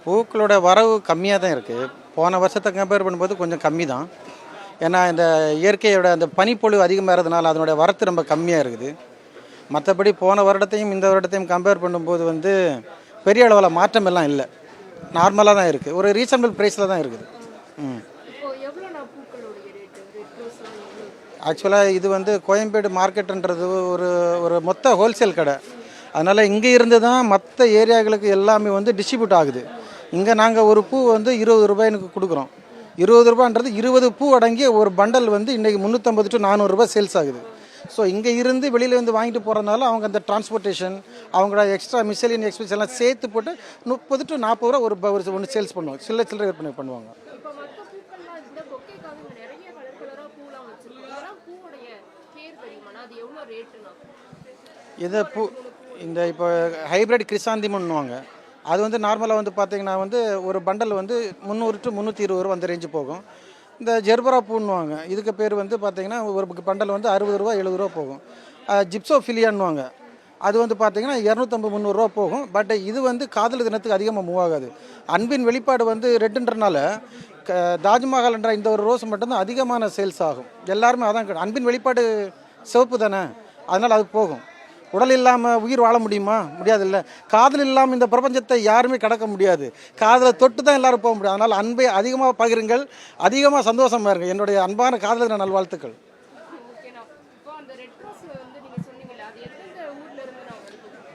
பூக்களோட வரவு கம்மியாக தான் இருக்குது. போன வருஷத்தை கம்பேர் பண்ணும்போது கொஞ்சம் கம்மி தான். ஏன்னா இந்த இயற்கையோட அந்த பனிப்பொழிவு அதிகமாகிறதுனால அதனுடைய வரத்து ரொம்ப கம்மியாக இருக்குது. மற்றபடி போன வருடத்தையும் இந்த வருடத்தையும் கம்பேர் பண்ணும்போது பெரிய அளவில் மாற்றம் எல்லாம் இல்லை, நார்மலாக தான் இருக்குது. ஒரு ரீசனபிள் ப்ரைஸில் தான் இருக்குது. ஆக்சுவலாக இது கோயம்பேடு மார்க்கெட்டுன்றது ஒரு ஒரு மொத்த ஹோல்சேல் கடை. அதனால் இங்கே இருந்து தான் மற்ற ஏரியாக்களுக்கு எல்லாமே டிஸ்ட்ரிபியூட் ஆகுது. இங்கே நாங்கள் ஒரு பூ 20 ரூபாய்க்கு கொடுக்குறோம். 20 ரூபான்றது 20 பூ அடங்கிய ஒரு பண்டல் இன்றைக்கி 350 to 400 ரூபாய் சேல்ஸ் ஆகுது. ஸோ இங்கே இருந்து வெளியில் வாங்கிட்டு போகிறதுனால அவங்க அந்த டிரான்ஸ்போர்ட்டேஷன், அவங்களோட எக்ஸ்ட்ரா மிஸ்செலியன் எக்ஸ்பென்ஸ் எல்லாம் சேர்த்து போட்டு 30 to 40 ரூபா ஒரு ஒன்று சேல்ஸ் பண்ணுவாங்க. சில்லறை விற்பனை பண்ணுவாங்க. இதை பூ இப்போ ஹைப்ரிட் கிரிசாந்திமன்னுவாங்க. அது நார்மலாக பார்த்தீங்கன்னா ஒரு பண்டல் 300 to 320 ரூபா அந்த ரேஞ்சு போகும். இந்த ஜெர்பரா பூன்னுவாங்க, இதுக்கு பேர் பார்த்தீங்கன்னா ஒரு பண்டல் 60 ரூபா 70 ரூபா போகும். ஜிப்சோஃபிலியான்னுவாங்க, அது பார்த்தீங்கன்னா 250 300 ரூபா போகும். பட் இது காதல் தினத்துக்கு அதிகமாக மூவ் ஆகாது. அன்பின் வெளிப்பாடு ரெட்டுன்றனால தாஜ்மஹால்ன்ற இந்த ஒரு ரோஸ் மட்டும்தான் அதிகமான சேல்ஸ் ஆகும். எல்லாருமே அதான், அன்பின் வெளிப்பாடு சிவப்பு தானே, அதனால் அது போகும். உடல் இல்லாமல் உயிர் வாழ முடியுமா? முடியாது. இல்லை, காதல் இல்லாமல் இந்த பிரபஞ்சத்தை யாருமே கடக்க முடியாது. காதலை தொட்டு தான் எல்லோரும் போக முடியும். அதனால் அன்பை அதிகமாக பகிருங்கள், அதிகமாக சந்தோஷமாக இருங்க. என்னுடைய அன்பான காதலர் நல்வாழ்த்துக்கள்.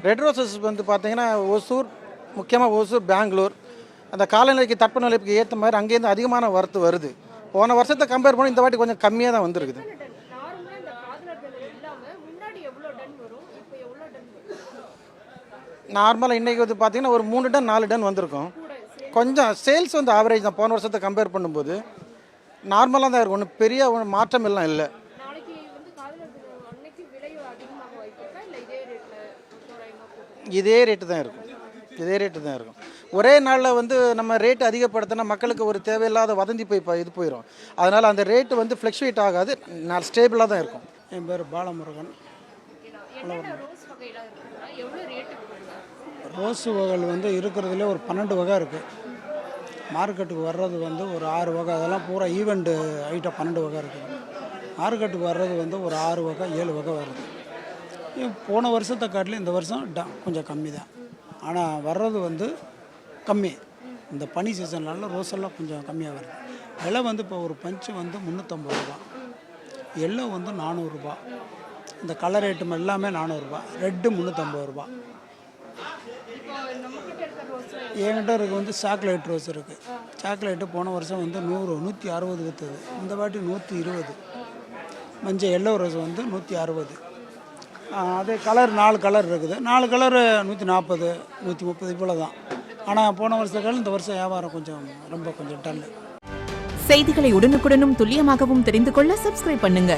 ரெட் ரோசஸ் பார்த்தீங்கன்னா ஒசூர், முக்கியமாக ஒசூர், பெங்களூர், அந்த காலநிலைக்கு தட்பநிலைக்கு ஏற்ற மாதிரி அங்கேருந்து அதிகமான வரத்து வருது. போன வருஷத்தை கம்பேர் பண்ணி இந்த வாட்டி கொஞ்சம் கம்மியாக தான் வந்துருக்குது. நார்மலாக இன்றைக்கி பார்த்தீங்கன்னா ஒரு 3 டன் 4 டன் வந்திருக்கும். கொஞ்சம் சேல்ஸ் ஆவரேஜ் தான். போன வருஷத்தை கம்பேர் பண்ணும்போது நார்மலாக தான் இருக்கும். ஒன்றும் பெரிய மாற்றம் எல்லாம் இல்லை. இதே ரேட்டு தான் இருக்கும். இதே ரேட்டு தான் இருக்கும். ஒரே நாளில் நம்ம ரேட்டு அதிகப்படுத்தினா மக்களுக்கு ஒரு தேவையில்லாத வதந்தி இது போயிடும். அதனால் அந்த ரேட்டு ஃப்ளக்சுவேட் ஆகாது, நான் ஸ்டேபிளாக தான் இருக்கும். என் பேர் பாலமுருகன். ரோஸு வகைகள் இருக்கிறதுலே ஒரு 12 வகை இருக்குது. மார்க்கெட்டுக்கு வர்றது ஒரு 6 வகை. அதெல்லாம் பூரா ஈவெண்ட்டு ஐட்டம் 12 வகை இருக்குது. மார்க்கெட்டுக்கு வர்றது ஒரு 6 வகை 7 வகை வருது. போன வருஷத்தை காட்டிலும் இந்த வருஷம் கொஞ்சம் கம்மி தான். ஆனால் வர்றது கம்மி. இந்த பனி சீசன்னால ரோஸெல்லாம் கொஞ்சம் கம்மியாக வருது. விலை இப்போ ஒரு பஞ்சு 350 ரூபா, எல்லோ 400 ரூபா, இந்த கலர் ஐட்டம் எல்லாமே 400 ரூபா, ரெட்டு 350 ரூபா. என்கிட்ட இருக்க வந்து சாக்லேட் ரோஸ் இருக்குது. சாக்லேட்டு போன வருஷம் வந்து 100 160 விற்றுது. இந்த வாட்டி 120. மஞ்சள் எல்லோ ரோஸ் வந்து 160. அதே கலர் 4 கலர் இருக்குது. 4 கலர் 140 130 இவ்வளோ தான். ஆனால் போன வருஷத்துக்கு இந்த வருஷம் வியாபாரம் கொஞ்சம் டல்லு. செய்திகளை உடனுக்குடனும் துல்லியமாகவும் தெரிந்து கொள்ள சப்ஸ்கிரைப் பண்ணுங்க.